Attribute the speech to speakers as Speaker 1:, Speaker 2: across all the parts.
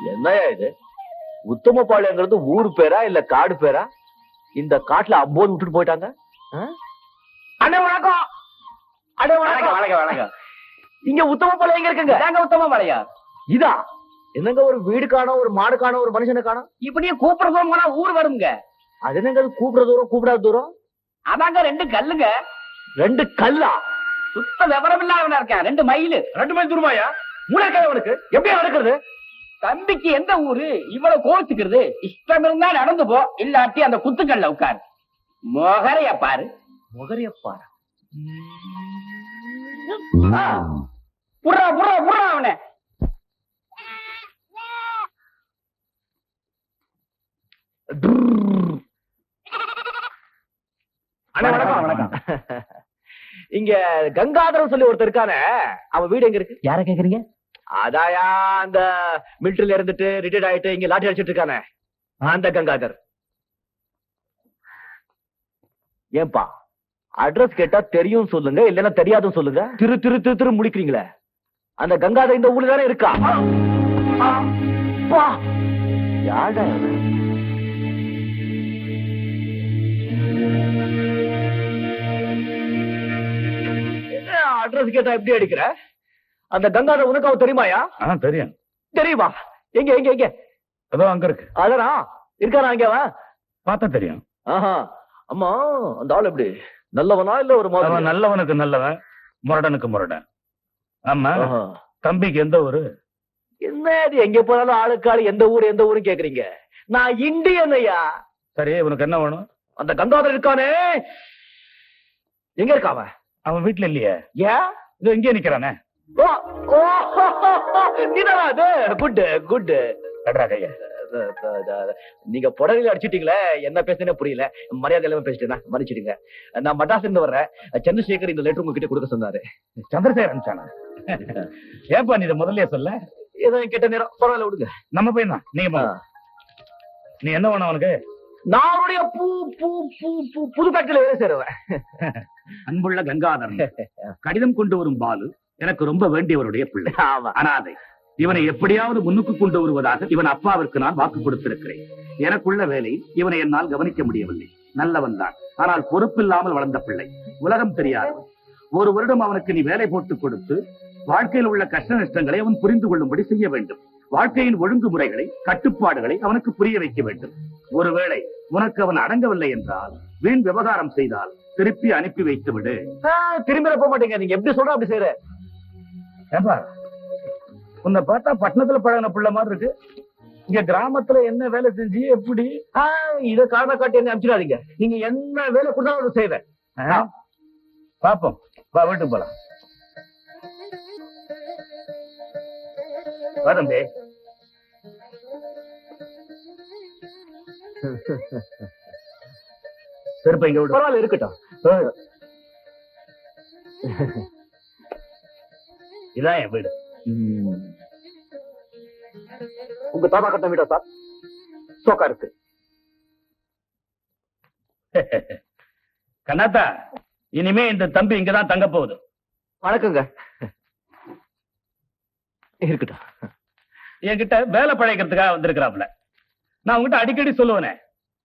Speaker 1: என்னையா இது? உத்தமபாளையங்கிறது ஊர் பேரா இல்ல காடு பேரா? இந்த காட்டுல அம்போது விட்டுட்டு போயிட்டாங்க. அண்ணே வணக்கம். அண்ணே வணக்கம். வணக்கம் வணக்கம். இங்க உத்தமபாளையம் எங்க இருக்குங்க? நாங்க உத்தமபாளையம். இதா என்னங்க ஒரு வீடு காணோம், ஒரு மாடு காணோம், ஒரு மனுஷனை காணோம். இப்படியே கூப்பிடுறதும் போனா ஊர் வருங்க. அது என்னங்க கூப்பிடுற தூரம் கூப்பிடாத தூரம்? அதாங்க 2 கல்லுங்க. 2 கல்லா? சுத்த விவரம் இல்லாம இருக்கேன். 2 மைல். 2 மைல் தூரமாயா? மூளைக்காதவனுக்கு எப்படி நடக்கிறது? தம்பிக்கு எந்த ஊரு இவ்வளவு கோச்சுக்கிறது? இஷ்டம் இருந்தா நடந்து போ, இல்லாட்டி அந்த குத்துக்கல்ல உட்காரு. மொகரைய பாரு. மொகரைய பாரு. புறா புறா புறா அவனை. வணக்கம் வணக்கம். இங்க கங்காதரன் சொல்லி ஒருத்தர் இருக்கானே, அவன் வீடு எங்க இருக்கு? யார கேக்குறீங்க? அதாயா அந்த மிலிட்டரியில இருந்துட்டு ரிட்டையர்ட் ஆயிட்டு இங்க லாட்டி அடிச்சிட்டு இருக்கானே, அந்த கங்காதர். ஏன்பா அட்ரஸ் கேட்டா தெரியும் சொல்லுங்க, இல்லன்னா தெரியாதுன்னு சொல்லுங்க. திரு திரு திரு திரு முடிக்கிறீங்களே. அந்த கங்காதர் இந்த ஊர்ல தானே இருக்கா? யாடா அட்ரஸ் கேட்டா எப்படி அடிக்கிற? அந்த கங்காதர் உனக்கு அவ தெரியுமாயா?
Speaker 2: தெரியும்.
Speaker 1: தெரியுமா? எங்க எங்க எங்க?
Speaker 2: அதோ அங்க இருக்கு.
Speaker 1: அதனா இருக்கானா அங்க?
Speaker 2: பார்த்தா தெரியும்.
Speaker 1: அம்மா அந்த ஆள் எப்படி, நல்லவனா இல்ல ஒரு மாதிரி?
Speaker 2: நல்லவனுக்கு நல்லவன், முரடனுக்கு முரடன். ஆமா, தம்பிக்கு எந்த ஊரு?
Speaker 1: என்ன இது எங்க போனாலும் ஆளுக்காளு எந்த ஊரு எந்த ஊரு கேக்குறீங்க? நான் இந்தியன் ஐயா.
Speaker 2: சரி, உனக்கு என்ன வேணும்?
Speaker 1: அந்த கங்காதர் இருக்கானே, எங்க இருக்காவ?
Speaker 2: அவன் வீட்டுல இல்லையே.
Speaker 1: ஏன்
Speaker 2: இது எங்கே நிக்கிறானே?
Speaker 1: Good good. நீங்க புடவையில அடிச்சிட்டீங்களே, என்ன பேசுனே புரியல. மரியாதை இல்லாம பேசிட்டேன், மன்னிச்சிடுங்க. நான் மடாஸ்ல இருந்து வர்றேன். சந்திரசேகர் இந்த லெட்டர் உங்ககிட்ட கொடுக்க சொன்னாரு.
Speaker 2: சந்திரசேகர் அனுப்பிச்சானா? ஏப்பா நீ இதை முதல்லயே சொல்ல?
Speaker 1: ஏதோ கெட்ட நேரம், பரவாயில்ல விடுங்க.
Speaker 2: நம்ம போய் தான் நீங்க நீ என்ன வேணும் அவனுக்கு?
Speaker 1: நான் அவருடைய புது ஃபேக்டரியில வேலை சேருவேன்.
Speaker 2: அன்புள்ள கங்காதரன், கடிதம் கொண்டு வரும் பாலு எனக்கு ரொம்ப வேண்டியவருடைய பிள்ளை. அனாதை. இவனை எப்படியாவது முன்னுக்கு கொண்டு வருவதாக இவன் அப்பாவிற்கு நான் வாக்கு கொடுத்திருக்கிறேன். எனக்குள்ள வேலை இவனை என்னால் கவனிக்க முடியவில்லை. நல்லவன் தான், ஆனால் பொறுப்பில்லாமல் வளர்ந்த பிள்ளை, உலகம் தெரியாதவன். 1 வருடம் அவனுக்கு நீ வேலை போட்டு கொடுத்து வாழ்க்கையில் உள்ள கஷ்ட நஷ்டங்களை அவன் புரிந்து கொள்ளும்படி செய்ய வேண்டும். வாழ்க்கையின் ஒழுங்குமுறைகளை, கட்டுப்பாடுகளை அவனுக்கு புரிய வைக்க வேண்டும். ஒருவேளை உனக்கு அவன் அடங்கவில்லை என்றால், வீண் விவகாரம் செய்தால் திருப்பி அனுப்பி வைத்து விடு.
Speaker 1: திரும்பி போக மாட்டீங்க. நீங்க எப்படி சொல்ற அப்படி செய்யற?
Speaker 2: உன்னை பார்த்தா பட்டணத்துல பழகின பிள்ளை மாதிரி இருக்கு. இங்க கிராமத்துல என்ன வேலை செஞ்சு எப்படி?
Speaker 1: இத காரணம் காட்டி என்ன அனுப்பிச்சிடாதீங்க. நீங்க என்ன வேலை கொடுத்தாலும் செய்வேன்.
Speaker 2: பாப்போம், வா வீட்டுக்கு போலாம். வா தம்பி. செருப்ப இங்க விடு.
Speaker 1: பரவாயில்ல இருக்கட்டும்.
Speaker 2: இதான் என் வீடு.
Speaker 1: உங்க தாத்தா கட்ட வீடா சார்? சோக்கா இருக்கு.
Speaker 2: கண்ணாத்தா, இனிமே இந்த தம்பி இங்கதான் தங்க போகுது.
Speaker 1: வணக்கங்க. இருக்கட்டும்.
Speaker 2: என்கிட்ட வேலை பழகிறதுக்காக வந்திருக்கிறாப்ல. நான் உங்ககிட்ட அடிக்கடி சொல்லுவேனே,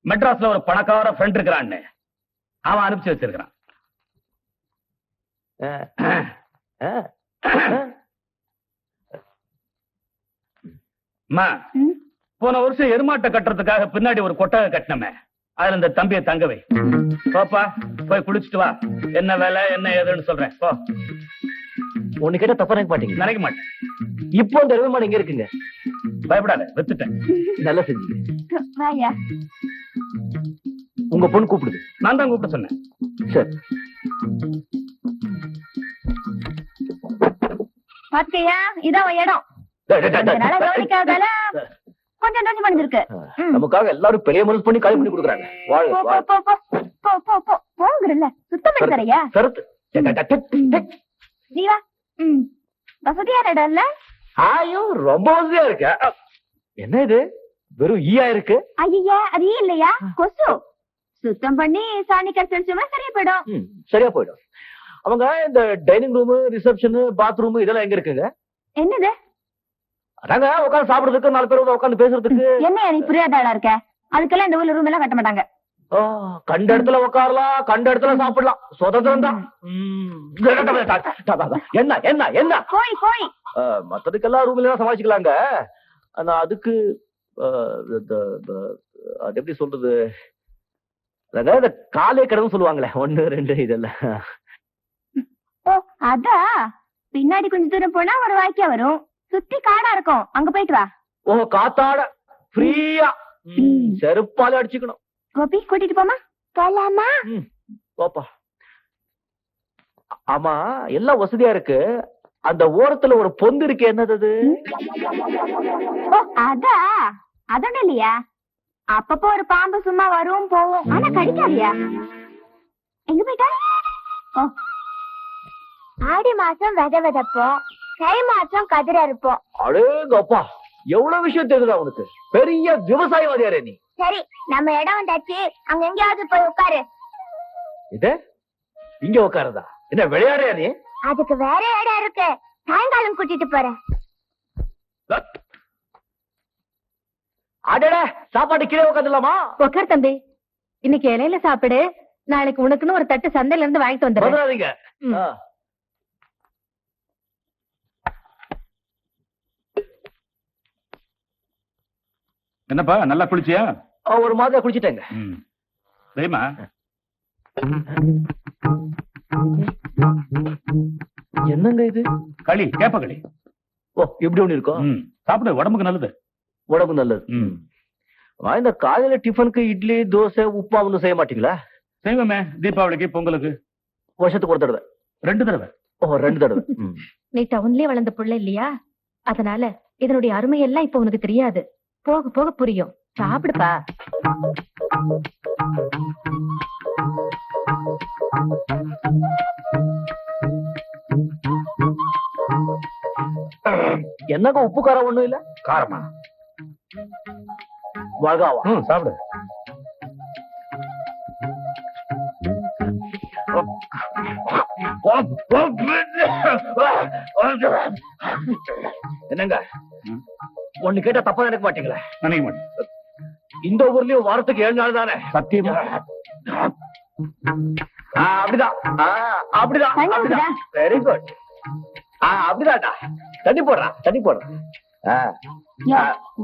Speaker 2: மெட்ராஸ்ல ஒரு பணக்கார ஃப்ரெண்ட் இருக்கிறான்னு. அவன் அனுப்பிச்சு வச்சிருக்கிறான். போன வருஷம் எருமாட்டை கட்டுறதுக்காக பின்னாடி ஒரு கொட்டகை கட்டினமே, அதுல இந்த தம்பியை தங்கவை. பாப்பா போய் குளிச்சுட்டு வா. என்ன வேலை என்ன ஏதுன்னு சொல்றேன். போ.
Speaker 1: உன்னை கேட்ட தப்பா நினைக்க மாட்டீங்க?
Speaker 2: நினைக்க மாட்டேன்.
Speaker 1: இப்போ இந்த எருமாடு எங்க இருக்குங்க?
Speaker 2: பயப்படாத, வித்துட்டேன்.
Speaker 1: நல்லா செஞ்சீங்க. உங்க பொண்ணு கூப்பிடுது.
Speaker 2: நான் தான் கூப்பிட சொன்னேன்.
Speaker 1: சரி.
Speaker 3: பாத்தியா, இதான் இடம். கவனிக்காதால கொஞ்சம் நஞ்சு பண்ணிருக்கு.
Speaker 1: நமக்காக எல்லாரும் பெரிய மனசு பண்ணி காலி பண்ணி கொடுக்குறாங்க.
Speaker 3: போங்கறல்ல, சுத்தம் பண்ணி தரையா? ஜீவா, வசதியான இடம் இல்ல?
Speaker 1: ஆயோ ரொம்ப வசதியா இருக்கு. என்ன இது வெறும் ஈயா இருக்கு?
Speaker 3: ஐயா, அது ஈ இல்லையா, கொசு. சுத்தம் பண்ணி சாணி கரைச்சோம்னா சரியா போயிடும்.
Speaker 1: சரியா போயிடும். அவங்க இந்த டைனிங் ரூம், ரிசப்ஷன், பாத்ரூம் இதெல்லாம் எங்க இருக்குங்க?
Speaker 3: என்னது?
Speaker 1: அதாங்க உட்காந்து சாப்பிடுறதுக்கு 4 பேர் உட்காந்து பேசுறதுக்கு.
Speaker 3: என்ன நீ புரியாத ஆளா இருக்க? அதுக்கெல்லாம் இந்த ஊர்ல ரூம் எல்லாம் கட்ட மாட்டாங்க.
Speaker 1: கண்ட இடத்துல உட்காரலாம், கண்ட இடத்துல சாப்பிடலாம், சுதந்திரம் தான். என்ன என்ன என்ன
Speaker 3: போய் போய்
Speaker 1: மத்ததுக்கெல்லாம் ரூம்ல சமாளிச்சுக்கலாங்க. ஆனா அதுக்கு அது எப்படி சொல்றது, அதாவது காலே கடவுள் சொல்லுவாங்களே, 1 2 இதெல்லாம்.
Speaker 3: ஓ அதா, பின்னாடி கொஞ்சம் தூரம் போனா ஒரு வாய்க்கா வரும், சுத்தி காடா இருக்கும், அங்க போயிட்டு வா.
Speaker 1: ஓ காத்தாட ஃப்ரீயா செருப்பாலே அடிச்சுக்கணும்.
Speaker 3: கோபி கூட்டிட்டு போமா? போலாமா?
Speaker 1: போப்பா. ஆமா எல்லாம் வசதியா இருக்கு, அந்த ஓரத்துல ஒரு பொந்து இருக்கு, என்னது?
Speaker 3: ஓ அதா, அதோட இல்லையா, அப்பப்போ ஒரு பாம்பு சும்மா வரும் போவோம், ஆனா கடிக்காதியா. எங்க போயிட்டா? ஓ ஆடி மாசம் விதை விதைப்போம், தை மாசம் கதிர இருப்போம்.
Speaker 1: அடேங்கப்பா, எவ்வளவு விஷயம் தெரியுதா உனக்கு, பெரிய விவசாயவாதியாரே நீ.
Speaker 3: சரி நம்ம இடம் வந்தாச்சு, அங்க எங்கேயாவது போய் உட்காரு.
Speaker 1: இது இங்க உட்காருதா? என்ன விளையாடுறியா நீ?
Speaker 3: அதுக்கு வேற இடம் இருக்கு, சாயங்காலம் கூட்டிட்டு போறேன்.
Speaker 1: அடடே, சாப்பாடு கீழே உட்காந்துலாமா?
Speaker 3: உட்கார் தம்பி, இன்னைக்கு இலையில சாப்பிடு, நாளைக்கு உனக்குன்னு ஒரு தட்டு சந்தையில இருந்து வாங்கிட்டு வந்துடுறேன்.
Speaker 2: என்னப்பா நல்லா குளிச்சியா?
Speaker 1: ஒரு மாதிரி குளிச்சிட்டேங்க.
Speaker 2: சரிமா.
Speaker 1: என்னங்க இது?
Speaker 2: களி, கேப்ப களி.
Speaker 1: ஓ இப்படி ஒண்ணு இருக்கும்.
Speaker 2: சாப்பிடு, உடம்புக்கு நல்லது.
Speaker 1: உடம்பு நல்லது. இந்த காலையில டிஃபனுக்கு இட்லி தோசை உப்புமா ஒன்னும் செய்ய மாட்டீங்களா?
Speaker 2: செய்வோமே, தீபாவளிக்கு பொங்கலுக்கு.
Speaker 1: வருஷத்துக்கு ஒரு தடவை? 2 தடவை. ஓ 2 தடவை.
Speaker 3: நீ டவுன்லயே வளர்ந்த புள்ள இல்லையா, அதனால இதனுடைய அருமை எல்லாம் இப்ப உனக்கு தெரியாது, போக போக புரியும். சாப்பிடுப்பா.
Speaker 1: என்னங்க உப்பு காரம் ஒண்ணும் இல்ல?
Speaker 2: காரமா?
Speaker 1: மிளகாவா?
Speaker 2: சாப்பிடு.
Speaker 1: என்னங்க ஒண்ணு கேட்டா தப்பா நினைக்க மாட்டீங்களா?
Speaker 2: நினைக்க மாட்டேன்.
Speaker 1: இந்த ஊர்லயும் வாரத்துக்கு 7 நாள் தானே?
Speaker 2: சத்தியமா?
Speaker 1: அப்படிதான் அப்படிதான். Very good. அப்படிதான்டா. தண்ணி போடுறான்.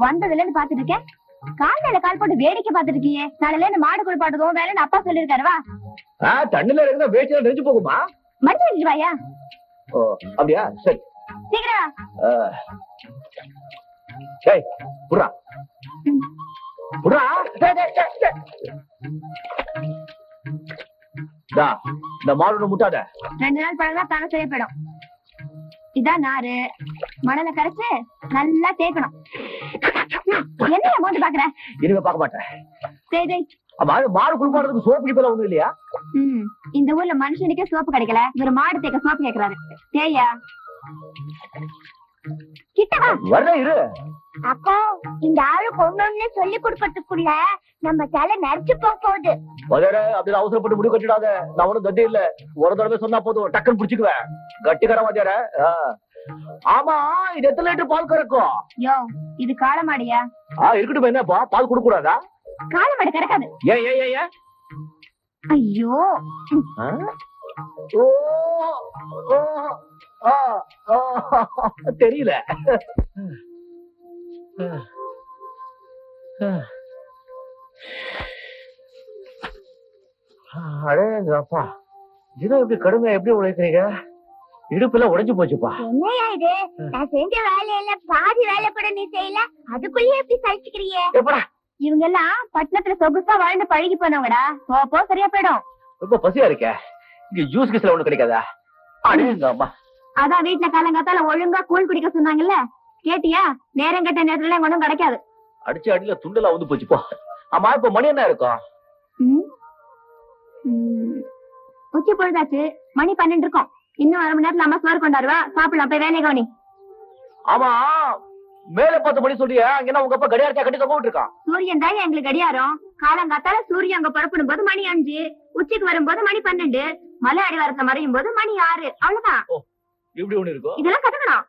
Speaker 3: வந்ததுல இருந்து பாத்துட்டு இருக்கேன், காலையில கால் போட்டு வேடிக்கை பாத்துட்டு இருக்கீங்க. நாளைல இருந்து மாடு குளிப்பாட்டுவோம் வேலைன்னு அப்பா சொல்லிருக்காரு. வா.
Speaker 1: தண்ணில இருந்தா வேச்சில நெஞ்சு போகுமா?
Speaker 3: மஞ்சள் வச்சுட்டு வாயா.
Speaker 1: ஓ அப்படியா, சரி
Speaker 3: சீக்கிரம்.
Speaker 1: டேய் புறா புறா. இந்த மாடு முட்டாத.
Speaker 3: 2 நாள் பழகா தானே சரியா போயிடும். இதான் நாரு, மணலை கரைச்சு நல்லா தேய்க்கணும். என்ன அமௌண்ட் பாக்குற?
Speaker 1: இனிமே பார்க்க மாட்டேன்.
Speaker 3: சரி
Speaker 1: மாடு குளிப்பாடுறதுக்கு சோப்பு கிட்ட ஒண்ணும் இல்லையா?
Speaker 3: இந்த ஊர்ல மனுஷனுக்கே சோப்பு கிடைக்கல, இவர் மாடு தேக்க சோப்பு கேக்குறாரு. தேயா கிட்ட
Speaker 1: வர இரு.
Speaker 3: அப்போ இந்த ஆளுக்கு ஒண்ணு சொல்லி கொடுக்கறதுக்குள்ள நம்ம தலை நரைச்சு போகுது.
Speaker 1: அப்படி அவசரப்பட்டு முடிவு கட்டிடாத. நான் ஒண்ணும் கட்டி இல்ல, ஒரு தடவை சொன்னா போதும், டக்குன்னு புடிச்சுக்குவேன். கட்டிக்கடா வாத்தியார. ஆமா, இது எத்தனை லிட்டர் பால் கறக்கும்?
Speaker 3: யோ இது காளமாடியா?
Speaker 1: இருக்கட்டும், என்னப்பா பால் கொடுக்க கூடாதா?
Speaker 3: காளமாடு கறக்காது.
Speaker 1: ஏன்?
Speaker 3: ஐயோ
Speaker 1: தெரியல. அடேங்கப்பா, தினம் இப்படி கடுமையா எப்படி உழைக்கிறீங்க? இடுப்புல உடைஞ்சு போச்சுப்பா.
Speaker 3: என்னையா இது? நான் செஞ்ச வேலையில பாதி வேலை கூட நீ செய்யல, அதுக்குள்ளே எப்படி சலிச்சுக்கிறியே?
Speaker 1: எப்படா?
Speaker 3: இவங்க எல்லாம் பட்டணத்துல சொகுசா வாழ்ந்து பழகி போனவங்கடா, போப்போ சரியா போயிடும்.
Speaker 1: ரொம்ப பசியா இருக்க, இங்க ஜூஸ் கிஸ்ல ஒண்ணு கிடைக்காதா? அடேங்கப்பா.
Speaker 3: அதான் வீட்டுல காலங்காத்தால ஒழுங்கா கூழ் குடிக்க சொன்னாங்கல்ல, கேட்டியா? நேரம் கட்ட நேரத்துல ஒண்ணும் கிடைக்காது.
Speaker 1: அடிச்சு அடியில துண்டெல்லாம் வந்து போச்சு போ. ஆமா, இப்ப மணி என்ன இருக்கும்?
Speaker 3: உச்சி பொழுதாச்சு, மணி 12 இருக்கும். இன்னும் 1/2 மணி நேரத்துல அம்மா சோறு கொண்டாருவா, சாப்பிடலாம். போய் வேலையை கவனி.
Speaker 1: ஆமா, மேல 10 மணி சொல்லியா? அங்க உங்க அப்பா கடியாரத்தை கட்டி தொங்க விட்டுருக்கான்.
Speaker 3: சூரியன் தான் எங்களுக்கு கடியாரம். காலங்காத்தால சூரியன் அங்க புறப்படும் போது மணி 5, உச்சிக்கு வரும்போது மணி 12, மலை அடிவாரத்துல மறையும் போது மணி 6. அவ்வளவுதான்.
Speaker 1: இப்படி ஒண்ணு இருக்கும்.
Speaker 3: இதெல்லாம் கத்துக்கணும்.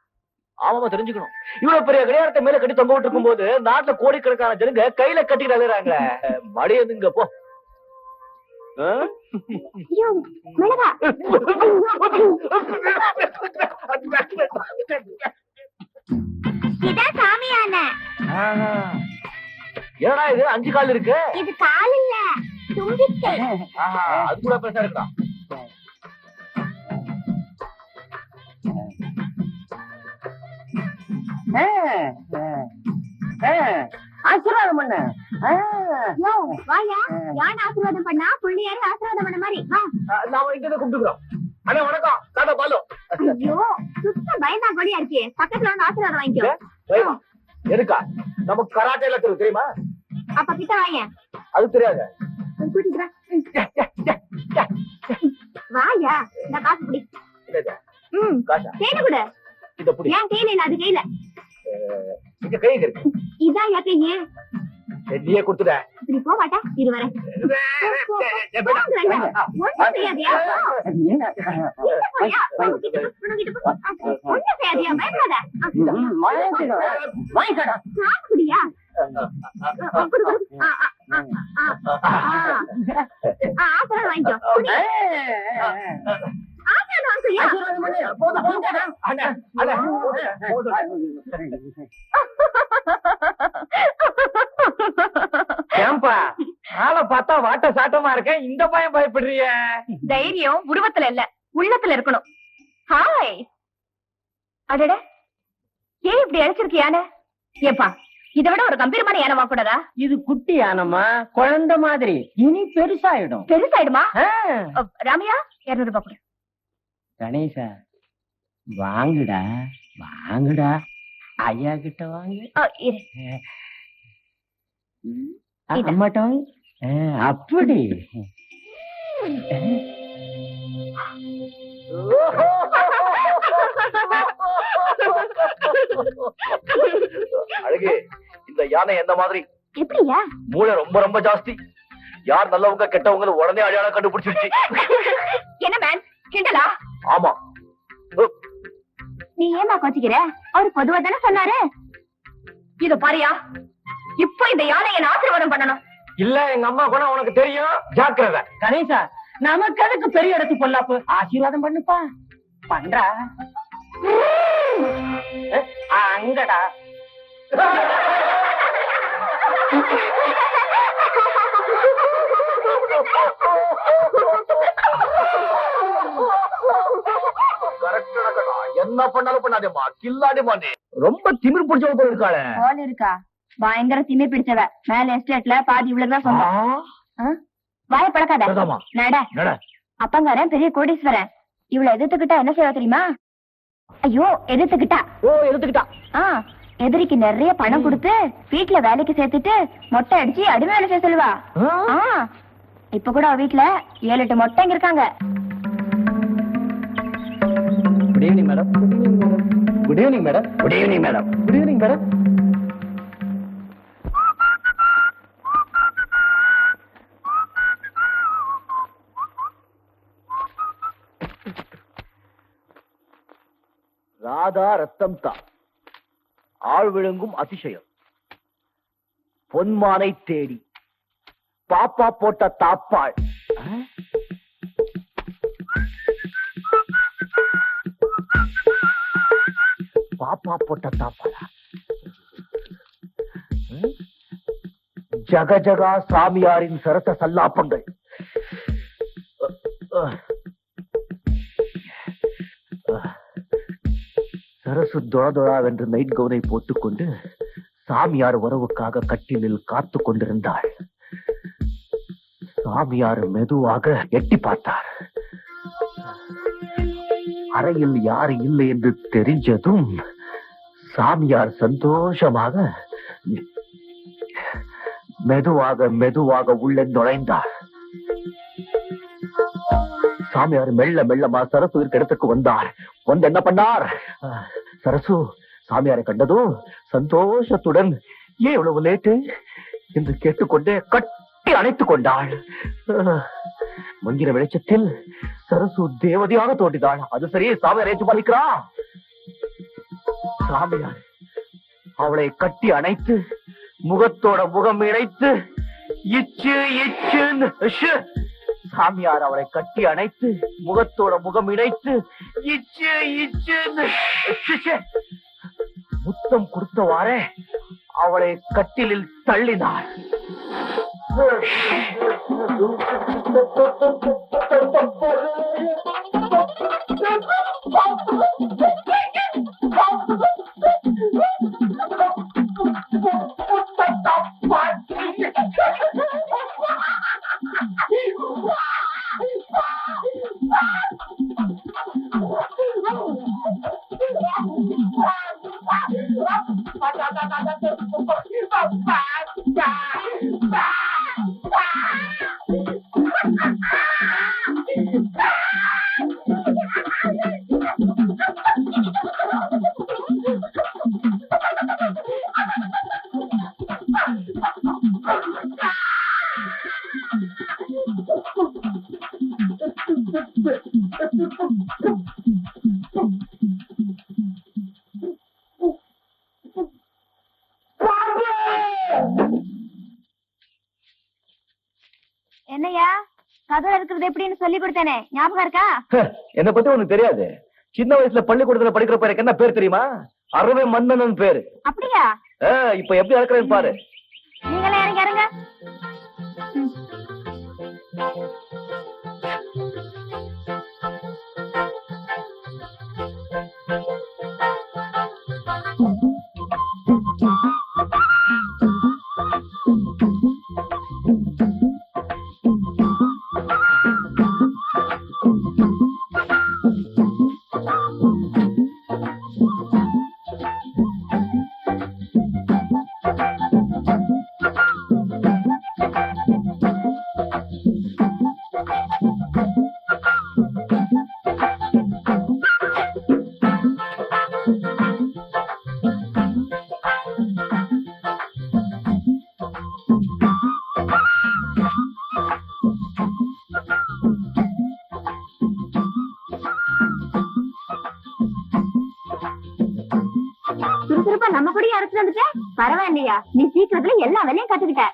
Speaker 1: ஆமாமா தெரிஞ்சுக்கணும். இவ்வளவு பெரிய கடியாரத்தை மேல கட்டி தொங்க விட்டு இருக்கும் போது நாட்டுல கோடிக்கணக்கான ஜனங்க கையில கட்டிட்டு அழுறாங்க. மடியதுங்க போ.
Speaker 3: ஐயோ, மிளகா. இதான் சாமி யானை.
Speaker 1: ஏன்னா இது 5 கால் இருக்கு.
Speaker 3: இது கால் இல்ல, தும்பிக்கை.
Speaker 1: அது கூட பெருசா இருக்கா?
Speaker 4: ஆசீர்வாதம் பண்ண.
Speaker 3: யோ, வாயா. யானை ஆசீர்வாதம் பண்ணா புள்ளியாரு ஆசீர்வாதம் பண்ண மாதிரி. வா.
Speaker 1: நாம இங்க கூப்பிட்டுக்கிறோம். அண்ணா வணக்கம். டாடா பாலு.
Speaker 3: ஐயோ, சுத்த பயந்தா கொடியா இருக்கே. பக்கத்துல வந்து ஆசீர்வாதம் வாங்கிக்கோ.
Speaker 1: எதுக்கா? நமக்கு கராட்டே தெரியுமா?
Speaker 3: அப்ப கிட்ட வாயேன்.
Speaker 1: அது தெரியாது.
Speaker 3: கூட்டிட்டு வா. வாயா, இந்த காசு பிடி.
Speaker 1: காசா?
Speaker 3: கையில கூட.
Speaker 1: இத புடி.
Speaker 3: ஏன் கையில இல்ல, அது கையில.
Speaker 1: இங்க கையில இருக்கு.
Speaker 3: இதான் யா கையே.
Speaker 1: நீயே கொடுத்துட.
Speaker 3: இப்படி போக மாட்டா, இரு வரேன். ஒண்ணும் செய்யாதியா? ஒண்ணும் செய்யாதியா? பயப்படாத.
Speaker 4: வாங்கிக்கடா.
Speaker 3: சாப்பிடுடியா? ஆசீர்வாதம் வாங்கிக்கோ. ஆசீர்வாதம் வாங்கிக்கோயா?
Speaker 4: ஏன்பா ஆளை பார்த்தா வாட்ட சாட்டமா இருக்கேன், இந்த பயம் பயப்படுறிய?
Speaker 3: தைரியம் உருவத்துல இல்ல, உள்ளத்துல இருக்கணும். ஹாய். அடட, ஏன் இப்படி அழைச்சிருக்கு யானை? ஏப்பா, இதை விட ஒரு கம்பீரமான யானை வாக்கூடாதா?
Speaker 4: இது குட்டி யானமா, குழந்தை மாதிரி. இனி பெருசாயிடும்.
Speaker 3: பெருசாயிடுமா? ராமையா, 200 ரூபாய் கொடு.
Speaker 4: கணேசா, வாங்குடா வாங்குடா, ஐயா கிட்ட வாங்கு.
Speaker 3: இரு.
Speaker 4: அம்மாட்ட வாங்கு. அப்படி
Speaker 1: அழகு, இந்த யானை எந்த மாதிரி?
Speaker 3: எப்படியா?
Speaker 1: மூளை ரொம்ப ரொம்ப ஜாஸ்தி. யார் நல்லவங்க கெட்டவங்க உடனே அடையாளம் கண்டுபிடிச்சிருச்சு.
Speaker 3: என்ன மேன், கிண்டலா?
Speaker 1: ஆமா.
Speaker 3: நீ ஏமா கோச்சிக்கிற? அவரு பொதுவா தானே சொன்னாரு. இத பாரியா, இப்போ இந்த யானையை ஆசீர்வாதம் பண்ணணும்.
Speaker 4: இல்ல, எங்க அம்மா கூட உனக்கு தெரியும், ஜாக்கிரதை. கணேசா, நமக்கு அதுக்கு பெரிய இடத்து பொல்லாப்பு. ஆசீர்வாதம் பண்ணுப்பா. பண்றா. அங்கடா.
Speaker 1: என்ன பண்ணாலும் பண்ணாதேமா, கில்லாடிமா. நீ ரொம்ப திமிர் பிடிச்சவங்க போல இருக்காளே.
Speaker 3: போல இருக்கா? பயங்கர திமிர் பிடிச்சவ. மேல எஸ்டேட்ல பாதி இவ்வளவுதான் சொந்தம். வாய பழக்காத. நட. அப்பங்காரன் பெரிய கோடீஸ்வரன். இவ்வளவு எதிர்த்துக்கிட்டா என்ன செய்வா தெரியுமா? ஐயோ, எதிர்த்துக்கிட்டா. எதிரிக்கு நிறைய பணம் கொடுத்து வீட்டுல வேலைக்கு சேர்த்துட்டு மொட்டை அடிச்சு அடிமை வேலை செய்ய சொல்லுவா. இப்ப கூட அவ வீட்டுல 7-8 மொட்டைங்க இருக்காங்க.
Speaker 4: Good evening madam. Good evening madam. Good evening madam. Good evening madam.
Speaker 1: Radha ரத்தம் தா, ஆள் விழுங்கும் அதிசயம், பொன்மானை தேடி பாப்பா போட்ட தாப்பாள். பாப்பா போட்ட தாப்பாளா? ஜகஜகா சாமியாரின் சரச சல்லாப்பங்கள். சரசு தொழதொழாவென்று நைட் கவுனை போட்டுக்கொண்டு சாமியார் உறவுக்காக கட்டிலில் காத்து கொண்டிருந்தாள். சாமியார் மெதுவாக எட்டி பார்த்தார். அறையில் யாரு இல்லை என்று தெரிஞ்சதும் சாமியார் சந்தோஷமாக மெதுவாக மெதுவாக உள்ளே நுழைந்தார். சாமியார் மெல்ல மெல்லமா சரசு இருக்க இடத்துக்கு வந்தார். வந்து என்ன பண்ணார்? சரசு சாமியாரை கண்டதும் சந்தோஷத்துடன் ஏன் இவ்வளவு லேட்டு என்று கேட்டுக்கொண்டே கட்டி அணைத்துக் கொண்டாள். மங்கிற வெளிச்சத்தில் சரசு தேவதையாக தோன்றினாள். அது சரி, சாமியார் ஏற்று பாலிக்கிறா. சாமியார் அவளை கட்டி அணைத்து முகத்தோட முகம் இணைத்து இச்சு இச்சுன்னு சாமியார் அவளை கட்டி அணைத்து முகத்தோட முகம் இணைத்து இச்சு இச்சுன்னு முத்தம் கொடுத்தவாறே அவளை கட்டிலில் தள்ளினார்.
Speaker 3: என்னையா கதவு இருக்கிறது எப்படின்னு சொல்லி கொடுத்தேனே ஞாபகம் இருக்கா?
Speaker 1: என்ன பத்தி உனக்கு தெரியாது. சின்ன வயசுல பள்ளிக்கூடத்துல படிக்கிற பேருக்கு என்ன பேர் தெரியுமா? அறவே மன்னன் பேரு.
Speaker 3: அப்படியா?
Speaker 1: இப்ப எப்படி இருக்கிறேன்னு பாரு.
Speaker 3: நீங்களே இறங்க இறங்க. சுறுசுறுப்பா நம்ம கூட அரைச்சு வந்துட்ட. பரவாயில்லையா, நீ சீக்கிரத்துல எல்லா வேலையும் கத்துக்கிட்ட.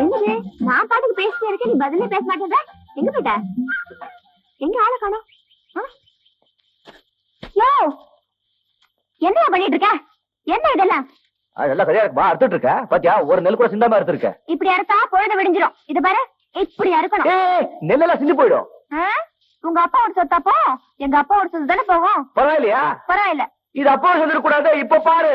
Speaker 3: என்னது நான் பாட்டுக்கு பேசிட்டே இருக்கேன், நீ பதிலே பேச மாட்டேங்க. எங்க போயிட்ட? எங்க ஆளை காணோம்? என்ன பண்ணிட்டு இருக்க? என்ன இதெல்லாம்?
Speaker 1: அதெல்லாம் சரியா இருக்குமா? அறுத்துட்டு இருக்க பாத்தியா? ஒரு நெல் கூட சிந்தாம அறுத்துருக்க.
Speaker 3: இப்படி அறுத்தா பொழுது விடிஞ்சிரும். இது பாரு, இப்படி அறுக்கணும்.
Speaker 1: நெல்லெல்லாம் சிந்து போயிடும்.
Speaker 3: உங்க அப்பாவோட சொத்தாப்போ எங்க அப்பாவோட சொத்து தானே போகும்.
Speaker 1: பரவாயில்லையா?
Speaker 3: பரவாயில்ல.
Speaker 1: இது அப்பாவோட சொல்லிட கூடாது. இப்ப பாரு.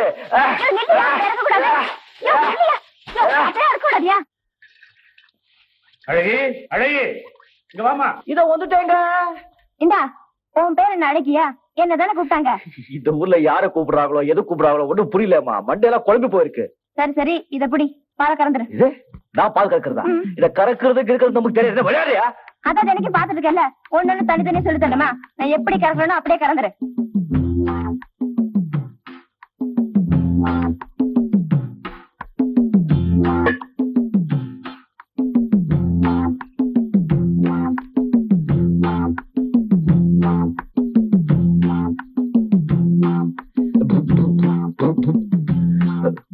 Speaker 2: அழகி அழகி இங்க வாமா.
Speaker 1: இத வந்துட்டேங்க.
Speaker 3: இந்தா உன் பேர் என்ன? அழகியா? என்னதானே கூப்பிட்டாங்க.
Speaker 1: இந்த ஊர்ல யார கூப்பிடுறாங்களோ எது கூப்பிடுறாங்களோ ஒண்ணும் புரியலமா. மண்டையெல்லாம் குழம்பு போயிருக்கு.
Speaker 3: சரி சரி, இத புடி, பால கறந்துரு.
Speaker 1: இது நான் பால் கறக்குறதா? இத கறக்குறது கிழக்கிறது நமக்கு தெரியாது. விளையாடுறியா?
Speaker 3: அதான் எனக்கு பாத்துட்டு இருக்கல. ஒண்ணு தனித்தனி சொல்லி தரணுமா? நான் எப்படி கறக்கணும் அப்படியே கறந்துரு.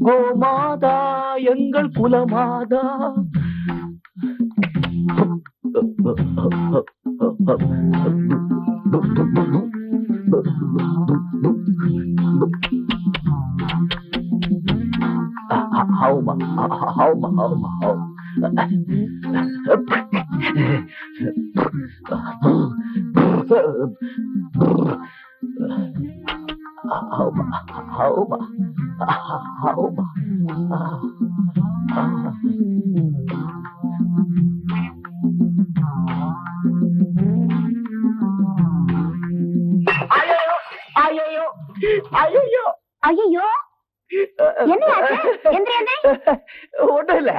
Speaker 1: கோமாதா எங்கள் குலமாதா.
Speaker 3: ஐயோ என்ன
Speaker 1: ஒண்ணும் இல்ல,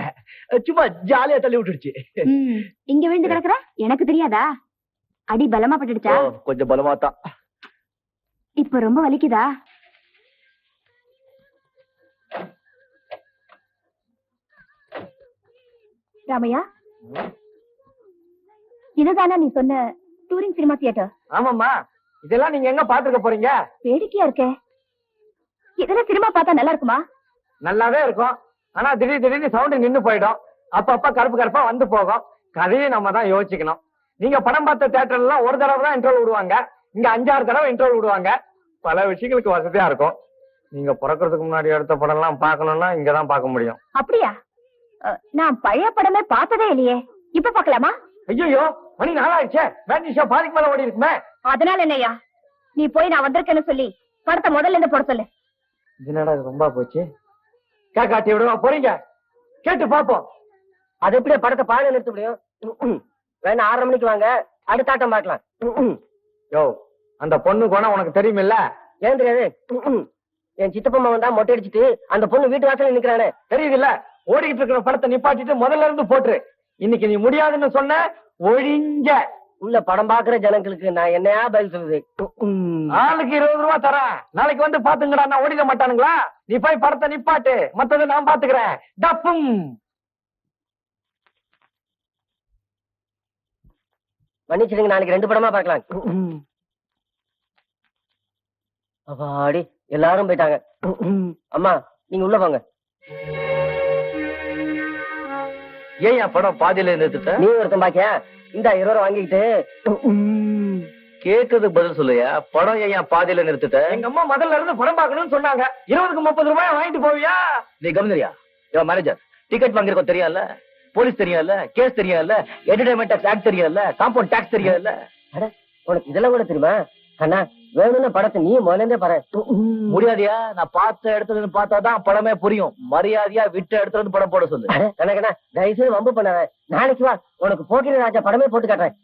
Speaker 1: சும்மா ஜாலியா தள்ளி விட்டுடுச்சு.
Speaker 3: இங்க விழுந்து கிடக்குற எனக்கு தெரியாதா? அடி பலமா பட்டுடுச்சா?
Speaker 1: கொஞ்சம் பலமா தான்.
Speaker 3: இப்ப ரொம்ப வலிக்குதா? ராமையா, இதுதானா நீ சொன்ன டூரிங் சினிமா தியேட்டர்?
Speaker 4: ஆமாம்மா, இதெல்லாம் நீங்க எங்க பாத்துக்க போறீங்க?
Speaker 3: வேடிக்கையா இருக்கே. இதெல்லாம் சினிமா பார்த்தா நல்லா இருக்குமா?
Speaker 4: நல்லாவே இருக்கும். ஆனா திடீர்னு சவுண்ட் நின்னு போயிடும். அப்பப்ப கருப்பு கருப்பா வந்து போகும். கதையை நம்ம தான் யோசிக்கணும். நீங்க படம் பார்த்த தியேட்டர்ல எல்லாம் ஒரு தடவை தான் இன்ட்ரோல் விடுவாங்க. இங்க 5-6 தடவை இன்ட்ரோல் விடுவாங்க. பல விஷயங்களுக்கு வசதியா இருக்கும். நீங்க பிறக்கிறதுக்கு முன்னாடி எடுத்த படம் எல்லாம் பாக்கணும்னா இங்கதான் பார்க்க முடியும்.
Speaker 3: அப்படியா? நான் பழைய படமே பார்த்ததே இல்லையே. இப்ப பார்க்கலாமா?
Speaker 4: ஐயோ, மணி 4 ஆயிடுச்சே. மேட்னி ஷோ பாதிக்கு மேல ஓடி இருக்குமே.
Speaker 3: அதனால என்னையா, நீ போய் நான் வந்திருக்கேன்னு சொல்லி படத்தை முதல்ல இருந்து போட சொல்லு.
Speaker 4: என்னடா இது ரொம்ப போச்சு. கேக்காட்டி விடுவா போறீங்க, கேட்டு பாப்போம். அது எப்படி படத்தை பாட நிறுத்த முடியும்? வேணா 6:30 மணிக்கு வாங்க, அடுத்த ஆட்டம் பார்க்கலாம். யோ, அந்த பொண்ணு குணம் உனக்கு தெரியுமில்ல? ஏன் தெரியாது? என் சித்தப்பம்மா வந்தா மொட்டை அடிச்சுட்டு அந்த பொண்ணு வீட்டு வாசல்ல நிக்கிறானே, தெரியுது இல்ல? ஓடிக்கிட்டு இருக்கிற படத்தை நிப்பாட்டிட்டு முதல்ல இருந்து போட்டுரு. இன்னைக்கு நீ முடியாதுன்னு சொன்ன, ஒழிஞ்ச உள்ள படம் பாக்குற ஜனங்களுக்கு நான் என்னையா பதில் சொல்லுது? ஆளுக்கு 20 ரூபா தரேன், நாளைக்கு வந்து பாத்துங்கடா. நான் ஓடிட மாட்டானுங்களா? நீ போய் படத்தை நிப்பாட்டு, மத்ததை நான் பாத்துக்கிறேன். டப்பும். மன்னிச்சிடுங்க, நாளைக்கு 2 படமா பார்க்கலாம். அப்பாடி, எல்லாரும் போயிட்டாங்க. அம்மா, நீங்க உள்ள போங்க.
Speaker 1: ஏன் என் படம் பாதியில நிறுத்துட்ட?
Speaker 4: நீ ஒருத்தன் பாக்கியா, இந்த 20 ரூபா வாங்கிட்டு
Speaker 1: கேக்குறது பதில் சொல்லையா? படம் ஏன் பாதியில நிறுத்துட்ட?
Speaker 4: எங்க அம்மா முதல்ல இருந்து படம் பார்க்கணும்னு சொன்னாங்க. 20க்கு 30 ரூபாய் வாங்கிட்டு போவியா?
Speaker 1: நீ கவனியா? மேனேஜர், டிக்கெட் வாங்கிருக்கோம் தெரியாதுல்ல, போலீஸ் தெரியாதுல்ல, கேஸ் தெரியாதுல்ல, என்டர்டைன்மெண்ட் டாக்ஸ் ஆக்ட் தெரியாதுல்ல, காம்பவுண்ட் டாக்ஸ் தெரியாதுல்ல.
Speaker 4: உனக்கு இதெல்லாம் கூட தெரியுமா? அண்ணா, வேணும்னு படத்தை நீ முதல்ல பாரு.
Speaker 1: முடியாதியா? நான் பார்த்த இடத்துல இருந்து பார்த்தாதான் படமே புரியும். மரியாதையா விட்ட இடத்துல இருந்து படம் போட சொல்லு.
Speaker 4: கணக்கண்ணா, தயவுசெய்து வம்பு பண்ணாத. நாளைக்கு வா, உனக்கு போக்கிரி ராஜா படமே போட்டு காட்டுறேன்.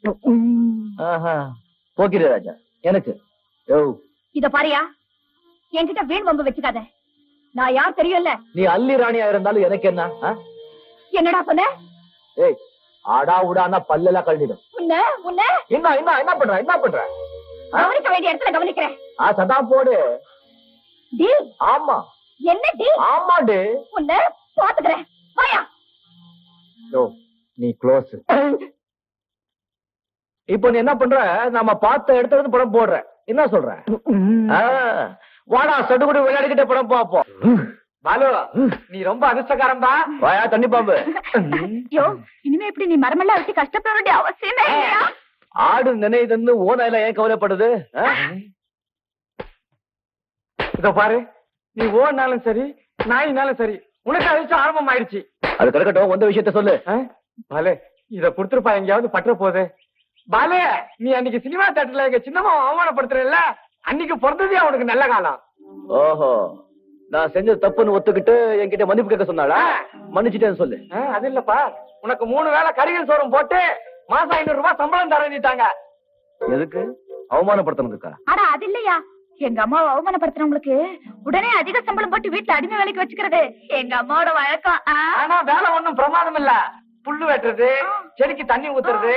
Speaker 1: போக்கிரி ராஜா எனக்கு?
Speaker 3: இத பாரியா, என்கிட்ட வீண் வம்பு வச்சுக்காத. நான் யார் தெரியும்ல?
Speaker 1: நீ அல்லி ராணியா இருந்தாலும் எனக்கு என்ன?
Speaker 3: என்னடா சொன்ன?
Speaker 1: ஏய், ஆடா உடானா பல்லெல்லாம் கழட்டிடும். என்ன பண்ற?
Speaker 3: கவனிக்க வேண்டிய இடத்துல கவனிக்கிறேன்.
Speaker 1: சதா போடு.
Speaker 3: டேய்,
Speaker 1: ஆமா.
Speaker 3: என்ன டேய்?
Speaker 1: ஆமா டே.
Speaker 3: உன்னை பாத்துக்கிறேன். வாயா.
Speaker 1: நீ க்ளோஸ். இப்போ நீ என்ன பண்ற? நாம பார்த்த இடத்துல இருந்து படம் போடுற. என்ன சொல்ற? வாடா, சடுகுடு விளையாடிக்கிட்ட படம் பாப்போம்.
Speaker 4: பாலு, நீ ரொம்ப அதிர்ஷ்டக்காரன் தான்.
Speaker 1: வாயா தண்ணி பாம்பு.
Speaker 3: யோ, இனிமே இப்படி நீ மரமெல்லாம் வச்சு கஷ்டப்பட வேண்டிய அவசியமே இல்லையா?
Speaker 1: ஆடு நினைவுன்னு ஓனாயில ஏன் கவலைப்படுது?
Speaker 4: இதோ பாரு, நீ ஓடினாலும் சரி, நாயினாலும் சரி, உனக்கு அதிர்ஷ்டம் ஆரம்பம் ஆயிடுச்சு.
Speaker 1: அது கிடக்கட்டும், வந்த விஷயத்த சொல்லு.
Speaker 4: பாலு, இத குடுத்துருப்பா, எங்கேயாவது பற்ற போகுது. பாலு, நீ அன்னைக்கு சினிமா தியேட்டர்ல எங்க சின்னமா அவமானப்படுத்துறல, அன்னைக்கு பிறந்ததே அவனுக்கு நல்ல காலம்.
Speaker 1: ஓஹோ, நான் செஞ்சது தப்புன்னு ஒத்துக்கிட்டு என்கிட்ட மன்னிப்பு கேட்க சொன்னாளா? மன்னிச்சுட்டேன்னு சொல்லு.
Speaker 4: அது இல்லப்பா, உனக்கு 3 வேளை கறிகள் சோறும் போட்டு மாசம் 500 ரூபாய் சம்பளம் தரணிட்டாங்க.
Speaker 1: எதுக்கு? அவமானப்படுத்தணுக்கா?
Speaker 3: ஆனா அது இல்லையா, எங்க அம்மாவை அவமானப்படுத்துறவங்களுக்கு உடனே அதிக சம்பளம் போட்டு வீட்டுல அடிமை வேலைக்கு வச்சுக்கிறது எங்க அம்மாவோட வழக்கம்.
Speaker 4: ஆனா வேலை ஒண்ணும் பிரமாதம் இல்ல. புல்லு வெட்டுறது, செடிக்கு தண்ணி ஊத்துறது,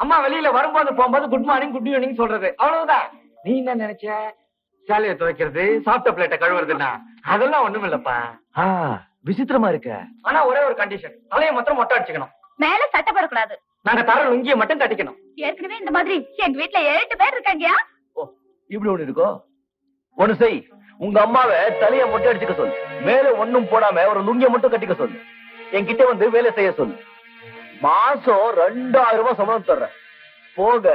Speaker 4: அம்மா வெளியில வரும்போது போகும்போது குட் மார்னிங் சொல்றது, அவ்வளவுதான். நீ என்ன நினைச்ச? சேலையை துவைக்கிறது, சாப்பிட்ட பிளேட்டை கழுவுறதுன்னா அதெல்லாம் ஒண்ணும் இல்லப்பா.
Speaker 1: விசித்திரமா இருக்க.
Speaker 4: ஆனா ஒரே ஒரு கண்டிஷன், தலையை மாத்திரம் மொட்டை அடிச்சுக்கணும்.
Speaker 3: மேல சட்டை போடக்கூடாது.
Speaker 4: நாங்க தர லுங்கிய மட்டும் கட்டிக்கணும்.
Speaker 3: ஏற்கனவே இந்த மாதிரி எங்க வீட்டுல 7 பேர் இருக்காங்க.
Speaker 1: இப்படி ஒண்ணு இருக்கோ? ஒண்ணு செய், உங்க அம்மாவை தலைய மொட்டை அடிச்சுக்க சொல்லு. மேல ஒண்ணும் போடாம ஒரு லுங்கிய மட்டும் கட்டிக்க சொல்லு. என்கிட்ட வந்து வேலை செய்ய சொல்லு. மாசம் 2000 ரூபாய் சம்பளம் தர்றேன். போக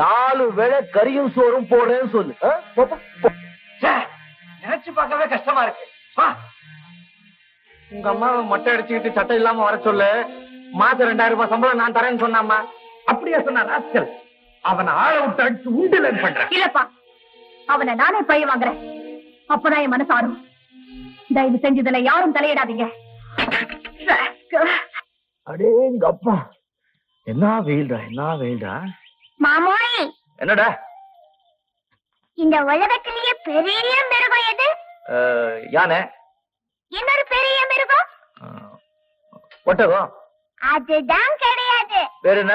Speaker 1: 4 வேளை கறியும் சோறும் போடுறேன்னு சொல்லு.
Speaker 4: நினைச்சு பார்க்கவே கஷ்டமா இருக்கு. உங்க அம்மாவை மொட்டை அடிச்சுக்கிட்டு சட்டை இல்லாம வர சொல்லு. மாசம் 2000 ரூபாய் சம்பளம் நான் தரேன்னு சொன்னாமா? அப்படியே சொன்னா ராஸ்கல். அவனை ஆள விட்டு அடிச்சு உண்டுல பண்றேன்.
Speaker 3: இல்லப்பா, அவனை நானே பழி வாங்குறேன். அப்பதான் என் மனசு ஆடும். தயவு செஞ்சு இதுல யாரும் தலையிடாதீங்க.
Speaker 1: அடே எங்க அப்பா, என்ன வெயில்டா.
Speaker 3: மாமோய்,
Speaker 1: என்னடா?
Speaker 3: இந்த உலகத்திலேயே பெரிய மிருகம் எது?
Speaker 1: யானை.
Speaker 3: இன்னொரு பெரிய மிருகம்?
Speaker 1: ஒட்டகம்.
Speaker 3: அதுதான் கிடையாது.
Speaker 1: வேற என்ன?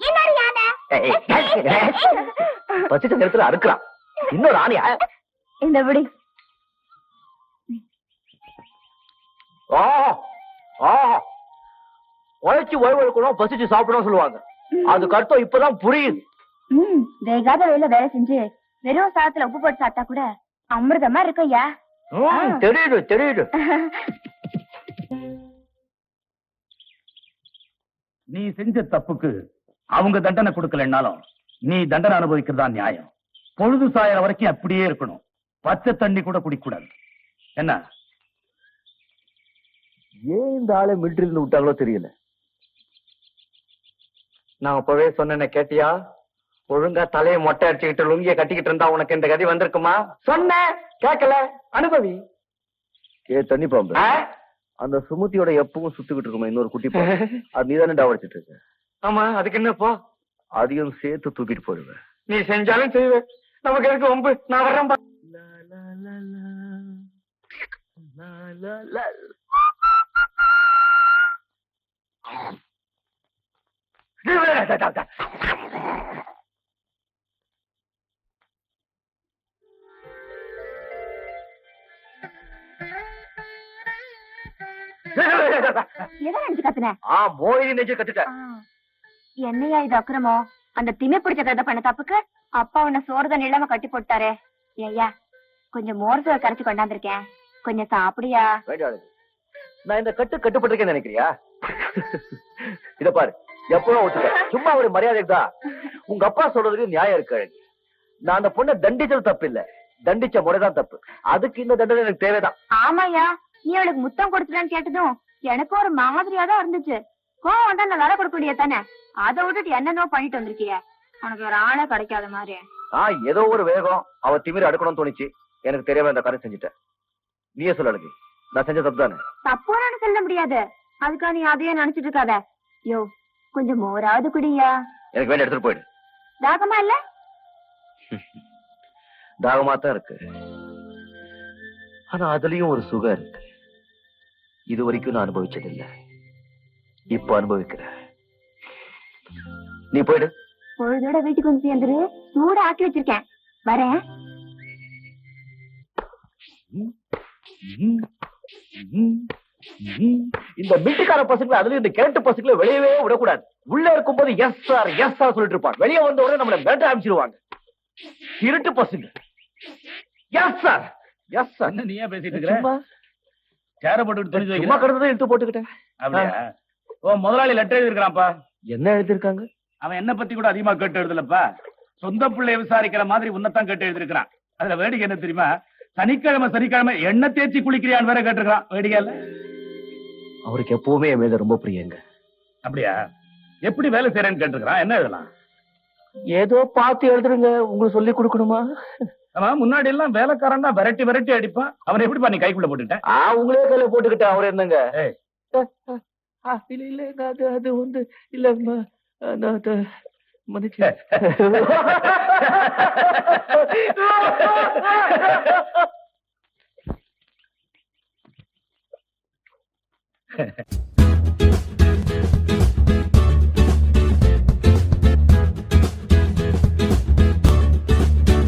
Speaker 3: இன்னொரு யானை.
Speaker 1: பச்சை நேரத்துல அறுக்கிறான். இன்னொரு ஆணையா?
Speaker 3: இந்த விடி.
Speaker 1: உழைச்சு ஓய்வெடுக்கணும், பசிச்சு சாப்பிடணும் சொல்லுவாங்க. அதுக்கு அர்த்தம் இப்பதான் புரியுது.
Speaker 3: வேகாத வேலை வேலை செஞ்சு வெறும் சாதத்துல உப்பு போட்டு சாப்பிட்டா கூட அமிர்தமா இருக்குய்யா.
Speaker 1: தெரியுது தெரியுது.
Speaker 2: நீ செஞ்ச தப்புக்கு அவங்க தண்டனை கொடுக்கலன்னாலும் நீ தண்டனை அனுபவிக்கிறதா நியாயம். பொழுது சாயற வரைக்கும் அப்படியே இருக்கணும். பச்சை தண்ணி கூட குடிக்கூடாது. என்ன?
Speaker 1: ஏன் இந்த ஆளை மிலிட்டரியில விட்டாங்களோ தெரியல.
Speaker 4: நான் அப்பவே சொன்னேன்னு கேட்டியா? ஒழுங்கா தலையை மொட்டை அடிச்சுக்கிட்டு லுங்கிய கட்டிக்கிட்டு இருந்தா உனக்கு இந்த கதி வந்திருக்குமா? சொன்னேன், கேட்கல. அனுபவி.
Speaker 1: தண்ணி பாம்பு அந்த சுமுத்தியோட எப்பவும் சுத்துக்கிட்டு இருக்குமா இன்னொரு குட்டி பாம்பு. அது நீதானே டாவடிச்சிட்டு இருக்க.
Speaker 4: ஆமா, அதுக்கு என்னப்பா?
Speaker 1: அதையும் சேர்த்து தூக்கிட்டு போயிடுவேன்.
Speaker 4: நீ செஞ்சாலும் செய்வேன். நமக்கு எதுக்கு வம்பு? நான் வர்றேன்.
Speaker 3: எதை நினைச்சு கத்துன?
Speaker 1: மோகினி நெஞ்சு கத்துட்டேன்.
Speaker 3: என்னையா இது அக்கிரமம்? அந்த திமை பிடிச்ச கதை பண்ண தப்புக்கு அப்பா உன்னை சோறுதான் இல்லாம கட்டி போட்டாரே. ஐயா, கொஞ்சம் மோர் சோறு கரைச்சு கொண்டாந்துருக்கேன், கொஞ்சம் சாப்பிடியா?
Speaker 1: நான் இந்த கட்டுப்பட்டிருக்கேன்னு நினைக்கிறியா? இத பாரு, எப்பவும் ஒத்துக்க. சும்மா ஒரு மரியாதைக்கு தான். உங்க அப்பா சொல்றதுக்கு நியாயம் இருக்கு. நான் அந்த பொண்ணை தண்டிச்சது தப்பு இல்ல, தண்டிச்ச முறைதான் தப்பு. அதுக்கு இந்த தண்டனை எனக்கு தேவைதான்.
Speaker 3: ஆமாயா, நீ அவளுக்கு முத்தம் கொடுத்துட்டான்னு கேட்டதும் எனக்கு ஒரு மாதிரியா தான் இருந்துச்சு. கோவம் வந்தா நான் வேலை கொடுக்க முடியாது தானே? அதை விட்டுட்டு என்னென்னோ பண்ணிட்டு வந்திருக்கிய. உனக்கு ஒரு ஆளே கிடைக்காத மாதிரி.
Speaker 1: ஏதோ ஒரு வேகம் அவ திமிர அடுக்கணும்னு தோணுச்சு. எனக்கு தெரியவே அந்த காரியம் செஞ்சுட்டேன். நீயே சொல்ல அழகு, நான் செஞ்ச தப்பு தானே?
Speaker 3: தப்புன்னு சொல்ல முடியாது. அதுக்காக நீ அதையே நினைச்சிட்டு இருக்காத. யோ, கொஞ்சம் மோராவது குடியா.
Speaker 1: எனக்கு வேண்டிய எடுத்துட்டு போயிடு.
Speaker 3: தாகமா இல்ல?
Speaker 1: தாகமா தான் இருக்கு. ஆனா அதுலயும் ஒரு சுகம் இருக்கு. இது வரைக்கும் நான் அனுபவிச்சது இல்ல, இப்ப அனுபவிக்கிறேன். நீ போயிடு.
Speaker 3: பொழுதோட வீட்டுக்கு வந்து சேர்ந்துரு. சூட ஆக்கி வச்சிருக்கேன், வரேன்.
Speaker 1: இந்த மில்ட்டுக்கார பசங்களை, அதுலயும் இந்த கேட்டு பசங்களை வெளியவே விடக்கூடாது. உள்ள இருக்கும்போது எஸ் சார் எஸ் சார் சொல்லிட்டு இருப்பாங்க. வெளியே வந்த உடனே நம்மளை வேட்ட ஆரம்பிச்சிருவாங்க. இருட்டு பசங்க. Yes sir yes sir.
Speaker 2: என்ன நீயா பேசிட்டு இருக்கிற? சேர போட்டு துணி
Speaker 1: சும்மா கடந்ததை எடுத்து போட்டுக்கிட்டேன்.
Speaker 2: அப்படியா? ஓ, முதலாளி லெட்டர் எழுதிருக்கான்ப்பா.
Speaker 1: என்ன எழுதிருக்காங்க?
Speaker 2: அவன் என்ன பத்தி கூட அதிகமா கேட்டு எழுதலப்பா. சொந்த பிள்ளைய விசாரிக்கிற மாதிரி உன்னதான் கேட்டு எழுதிருக்கான். அதுல வேடிக்கை என்ன தெரியுமா? சனிக்கிழமை எண்ணெய் தேய்ச்சி குளிக்கிறியான்னு வேற கேட்டிருக்கான். வேடிக்கை இல்ல?
Speaker 1: அவருக்கு எப்பவுமே என் மேல ரொம்ப பிரியங்க.
Speaker 2: அப்படியா? எப்படி வேலை செய்யறேன்னு கேட்டிருக்கான். என்ன எழுதலாம்?
Speaker 1: ஏதோ பார்த்து எழுதுருங்க. உங்களுக்கு சொல்லி கொடுக்கணுமா?
Speaker 2: அவன் முன்னாடி எல்லாம் வேலைக்காரன்டா விரட்டி அடிப்பான். அவன் எப்படிப்பா நீ கைக்குள்ள போட்டுட்டேன்?
Speaker 1: உங்களே கையில போட்டுக்கிட்டேன். அவர் என்னங்க? இல்ல அது வந்து இல்ல மன்னிச்சு.